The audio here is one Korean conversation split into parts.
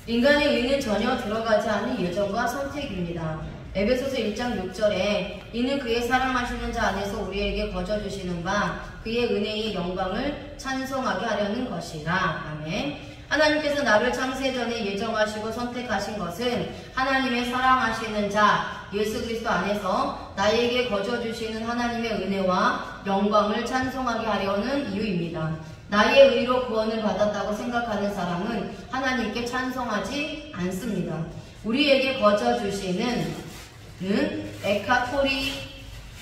인간의 의는 전혀 들어가지 않은 예정과 선택입니다. 에베소서 1장 6절에 이는 그의 사랑하시는 자 안에서 우리에게 거저주시는 바 그의 은혜의 영광을 찬송하게 하려는 것이라. 아멘. 하나님께서 나를 창세전에 예정하시고 선택하신 것은 하나님의 사랑하시는 자 예수 그리스도 안에서 나에게 거저주시는 하나님의 은혜와 영광을 찬송하게 하려는 이유입니다. 나의 의로 구원을 받았다고 생각하는 사람은 하나님께 찬송하지 않습니다. 우리에게 거저주시는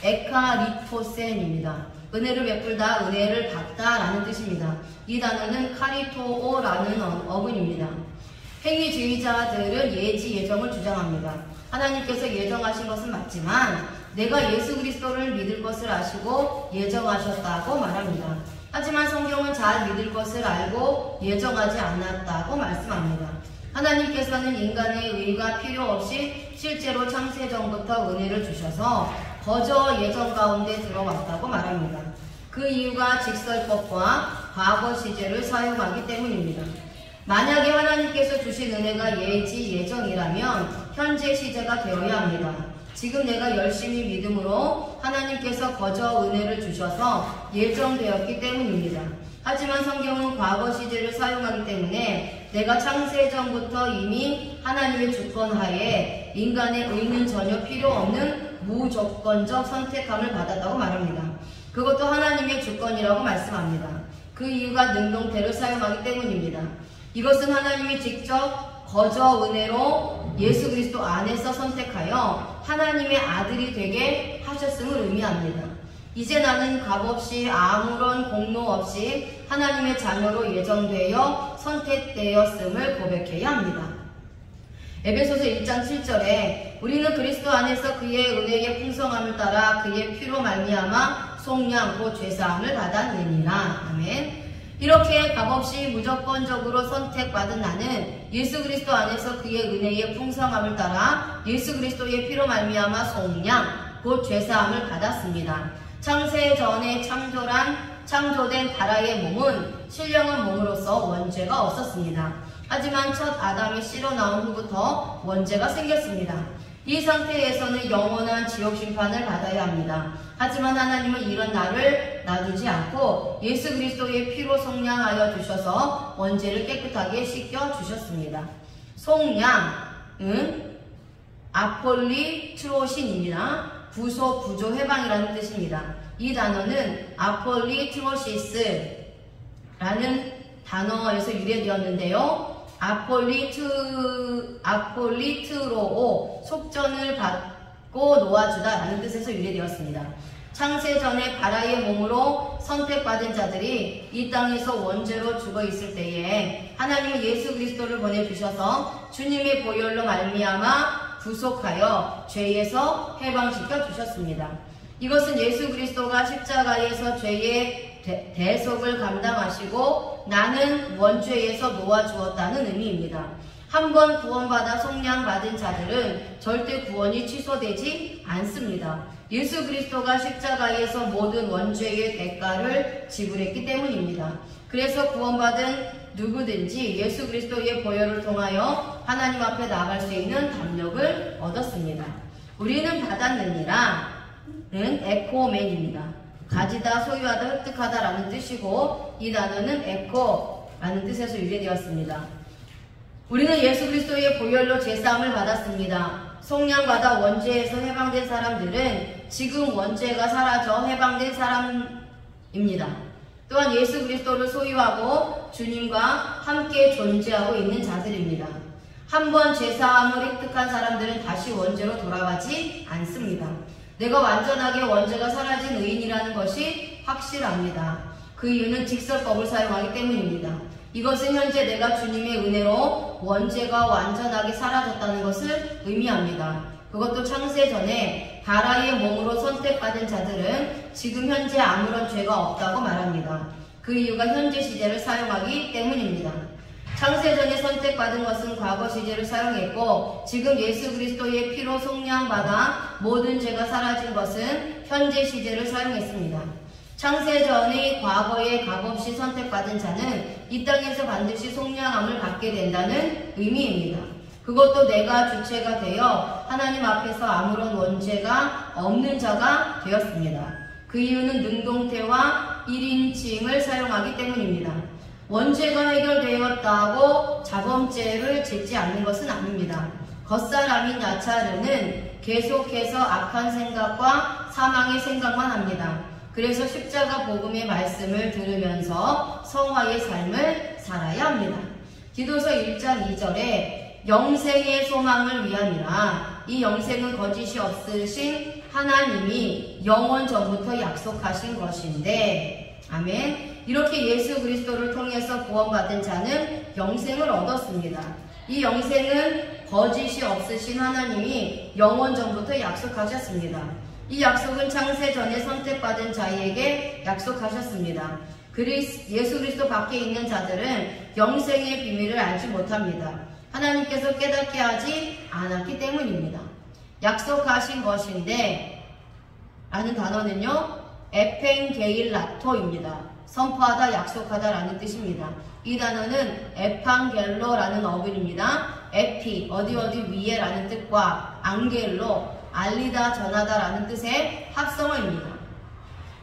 에카리토센입니다. 은혜를 베풀다, 은혜를 받다 라는 뜻입니다. 이 단어는 카리토오라는 어근입니다. 행위주의자들은 예지 예정을 주장합니다. 하나님께서 예정하신 것은 맞지만 내가 예수 그리스도를 믿을 것을 아시고 예정하셨다고 말합니다. 하지만 성경은 잘 믿을 것을 알고 예정하지 않았다고 말씀합니다. 하나님께서는 인간의 의가 필요 없이 실제로 창세전부터 은혜를 주셔서 거저 예정 가운데 들어왔다고 말합니다. 그 이유가 직설법과 과거 시제를 사용하기 때문입니다. 만약에 하나님께서 주신 은혜가 예지 예정이라면 현재 시제가 되어야 합니다. 지금 내가 열심히 믿음으로 하나님께서 거저 은혜를 주셔서 예정되었기 때문입니다. 하지만 성경은 과거 시제를 사용하기 때문에 내가 창세전부터 이미 하나님의 주권하에 인간의 의는 전혀 필요 없는 무조건적 선택함을 받았다고 말합니다. 그것도 하나님의 주권이라고 말씀합니다. 그 이유가 능동태를 사용하기 때문입니다. 이것은 하나님이 직접 거저 은혜로 예수 그리스도 안에서 선택하여 하나님의 아들이 되게 하셨음을 의미합니다. 이제 나는 값없이 아무런 공로 없이 하나님의 자녀로 예정되어 선택되었음을 고백해야 합니다. 에베소서 1장 7절에 우리는 그리스도 안에서 그의 은혜의 풍성함을 따라 그의 피로 말미암아 속량 곧 죄사함을 받았느니라. 아멘. 이렇게 값없이 무조건적으로 선택받은 나는 예수 그리스도 안에서 그의 은혜의 풍성함을 따라 예수 그리스도의 피로 말미암아 속량 곧 죄사함을 받았습니다. 창세 전에 창조된 바라의 몸은 신령한 몸으로서 원죄가 없었습니다. 하지만 첫 아담이 씨로 나온 후부터 원죄가 생겼습니다. 이 상태에서는 영원한 지옥 심판을 받아야 합니다. 하지만 하나님은 이런 나를 놔두지 않고 예수 그리스도의 피로 속량하여 주셔서 원죄를 깨끗하게 씻겨 주셨습니다. 속량은 아폴리트로신입니다. 부조 해방이라는 뜻입니다. 이 단어는 아폴리트로시스라는 단어에서 유래되었는데요. 아폴리트로오 속전을 받고 놓아주다 라는 뜻에서 유래되었습니다. 창세전에 바라의 몸으로 선택받은 자들이 이 땅에서 원죄로 죽어 있을 때에 하나님은 예수 그리스도를 보내주셔서 주님의 보혈로 말미암아 구속하여 죄에서 해방시켜 주셨습니다. 이것은 예수 그리스도가 십자가에서 죄의 대속을 감당하시고 나는 원죄에서 놓아주었다는 의미입니다. 한번 구원받아 속량받은 자들은 절대 구원이 취소되지 않습니다. 예수 그리스도가 십자가에서 모든 원죄의 대가를 지불했기 때문입니다. 그래서 구원받은 누구든지 예수 그리스도의 보혈을 통하여 하나님 앞에 나아갈 수 있는 담력을 얻었습니다. 우리는 받았느니라 는 에코맨입니다. 가지다, 소유하다, 획득하다 라는 뜻이고 이 단어는 에코라는 뜻에서 유래되었습니다. 우리는 예수 그리스도의 보혈로 제사함을 받았습니다. 속량받아 원죄에서 해방된 사람들은 지금 원죄가 사라져 해방된 사람입니다. 또한 예수 그리스도를 소유하고 주님과 함께 존재하고 있는 자들입니다. 한번 제사함을 획득한 사람들은 다시 원죄로 돌아가지 않습니다. 내가 완전하게 원죄가 사라진 의인이라는 것이 확실합니다. 그 이유는 직설법을 사용하기 때문입니다. 이것은 현재 내가 주님의 은혜로 원죄가 완전하게 사라졌다는 것을 의미합니다. 그것도 창세 전에 바라의 몸으로 선택받은 자들은 지금 현재 아무런 죄가 없다고 말합니다. 그 이유가 현재 시제를 사용하기 때문입니다. 창세전에 선택받은 것은 과거 시제를 사용했고 지금 예수 그리스도의 피로 속량받아 모든 죄가 사라진 것은 현재 시제를 사용했습니다. 창세전의 과거에 값없이 선택받은 자는 이 땅에서 반드시 속량함을 받게 된다는 의미입니다. 그것도 내가 주체가 되어 하나님 앞에서 아무런 원죄가 없는 자가 되었습니다. 그 이유는 능동태와 1인칭을 사용하기 때문입니다. 원죄가 해결되었다고 자범죄를 짓지 않는 것은 아닙니다. 겉사람인 야차르는 계속해서 악한 생각과 사망의 생각만 합니다. 그래서 십자가 복음의 말씀을 들으면서 성화의 삶을 살아야 합니다. 디도서 1장 2절에 영생의 소망을 위함이라. 이 영생은 거짓이 없으신 하나님이 영원 전부터 약속하신 것인데, 아멘. 이렇게 예수 그리스도를 통해서 구원받은 자는 영생을 얻었습니다. 이 영생은 거짓이 없으신 하나님이 영원 전부터 약속하셨습니다. 이 약속은 창세 전에 선택받은 자에게 약속하셨습니다. 예수 그리스도 밖에 있는 자들은 영생의 비밀을 알지 못합니다. 하나님께서 깨닫게 하지 않았기 때문입니다. 약속하신 것인데 라는 단어는요, 에펜게일라토입니다. 선포하다, 약속하다 라는 뜻입니다. 이 단어는 에판겔로라는 어근입니다. 에피, 어디 위에 라는 뜻과 앙겔로, 알리다, 전하다 라는 뜻의 합성어입니다.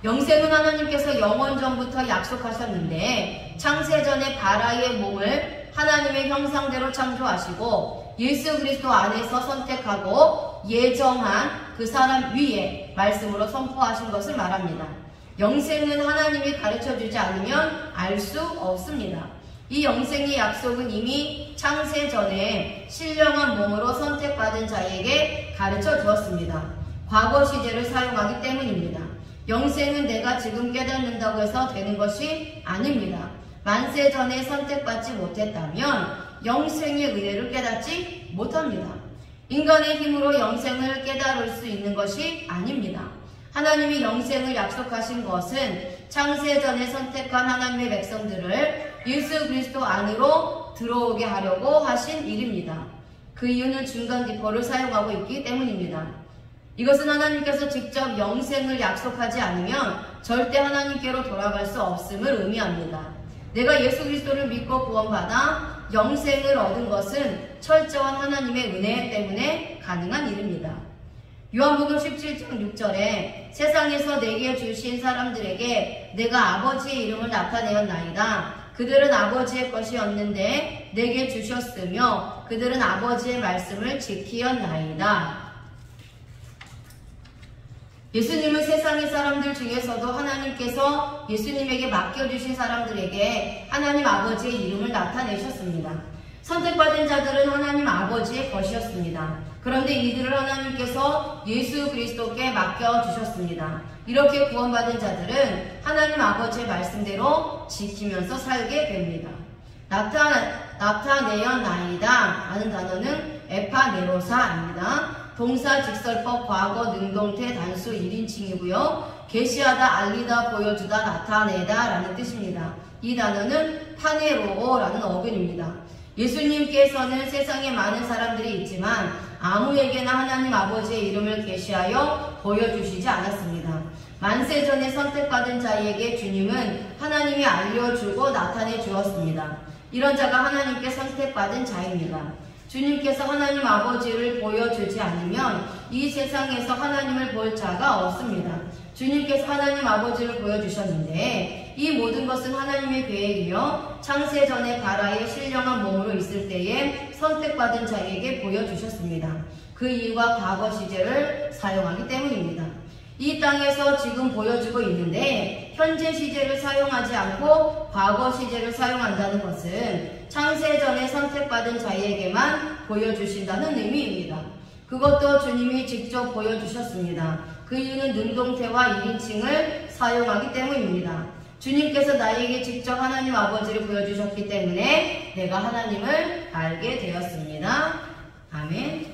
영생은 하나님께서 영원 전부터 약속하셨는데 창세전에 바라의 몸을 하나님의 형상대로 창조하시고 예수 그리스도 안에서 선택하고 예정한 그 사람 위에 말씀으로 선포하신 것을 말합니다. 영생은 하나님이 가르쳐주지 않으면 알 수 없습니다. 이 영생의 약속은 이미 창세전에 신령한 몸으로 선택받은 자에게 가르쳐 주었습니다. 과거 시제를 사용하기 때문입니다. 영생은 내가 지금 깨닫는다고 해서 되는 것이 아닙니다. 만세 전에 선택받지 못했다면 영생의 은혜를 깨닫지 못합니다. 인간의 힘으로 영생을 깨달을 수 있는 것이 아닙니다. 하나님이 영생을 약속하신 것은 창세전에 선택한 하나님의 백성들을 예수 그리스도 안으로 들어오게 하려고 하신 일입니다. 그 이유는 중간 디포를 사용하고 있기 때문입니다. 이것은 하나님께서 직접 영생을 약속하지 않으면 절대 하나님께로 돌아갈 수 없음을 의미합니다. 내가 예수 그리스도를 믿고 구원받아 영생을 얻은 것은 철저한 하나님의 은혜 때문에 가능한 일입니다. 요한복음 17장 6절에 세상에서 내게 주신 사람들에게 내가 아버지의 이름을 나타내었나이다. 그들은 아버지의 것이었는데 내게 주셨으며 그들은 아버지의 말씀을 지키었나이다. 예수님은 세상의 사람들 중에서도 하나님께서 예수님에게 맡겨주신 사람들에게 하나님 아버지의 이름을 나타내셨습니다. 선택받은 자들은 하나님 아버지의 것이었습니다. 그런데 이들을 하나님께서 예수 그리스도께 맡겨주셨습니다. 이렇게 구원받은 자들은 하나님 아버지의 말씀대로 지키면서 살게 됩니다. 나타내었나이다 라는 단어는 에파네로사입니다. 동사, 직설법, 과거, 능동태, 단수, 1인칭이고요. 계시하다, 알리다, 보여주다, 나타내다 라는 뜻입니다. 이 단어는 파네로라는 어근입니다. 예수님께서는 세상에 많은 사람들이 있지만 아무에게나 하나님 아버지의 이름을 계시하여 보여주시지 않았습니다. 만세 전에 선택받은 자에게 주님은 하나님이 알려주고 나타내 주었습니다. 이런 자가 하나님께 선택받은 자입니다. 주님께서 하나님 아버지를 보여주지 않으면 이 세상에서 하나님을 볼 자가 없습니다. 주님께서 하나님 아버지를 보여주셨는데 이 모든 것은 하나님의 계획이요 창세전에 바라의 신령한 몸으로 있을 때에 선택받은 자에게 보여주셨습니다. 그 이유가 과거 시제를 사용하기 때문입니다. 이 땅에서 지금 보여주고 있는데 현재 시제를 사용하지 않고 과거 시제를 사용한다는 것은 창세전에 선택받은 자에게만 보여주신다는 의미입니다. 그것도 주님이 직접 보여주셨습니다. 그 이유는 능동태와 1인칭을 사용하기 때문입니다. 주님께서 나에게 직접 하나님 아버지를 보여주셨기 때문에 내가 하나님을 알게 되었습니다. 아멘.